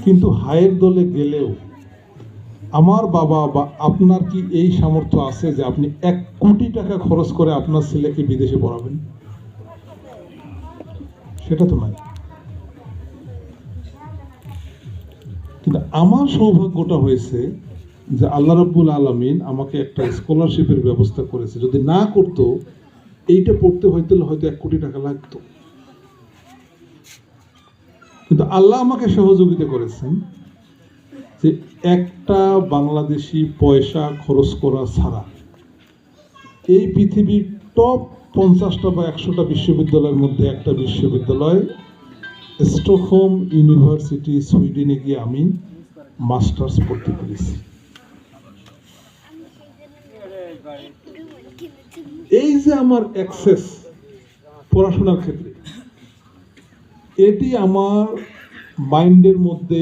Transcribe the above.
কিন্তু হায়ের দলে গেলেও আমার বাবা বা আপনার কি এই সামর্থ্য আছে যে আপনি 1 কোটি টাকা খরচ করে আপনার ছেলেকে বিদেশে পড়াবেন? সেটা তো নাই। কিন্তু আমার সৌভাগ্যটা হয়েছে যে আল্লাহ রাব্বুল আলামিন আমাকে একটা স্কলারশিপের ব্যবস্থা করেছে। যদি না করতো, এইটা পড়তে হয়তো 1 কোটি টাকা লাগতো। কিন্তু আল্লাহ আমাকে সহযোগিতা করেছেন যে একটা বাংলাদেশি পয়সা খরচ করা ছাড়া এই পৃথিবীর টপ 50টা বা 100টা বিশ্ববিদ্যালয়ের মধ্যে একটা বিশ্ববিদ্যালয় স্টকহোম ইউনিভার্সিটি সুইডেনে গিয়ে আমি মাস্টার্স পড়তে পেরেছি। এই যে আমার অ্যাক্সেস পড়াশোনার ক্ষেত্রে, এটি আমার মাইন্ডের মধ্যে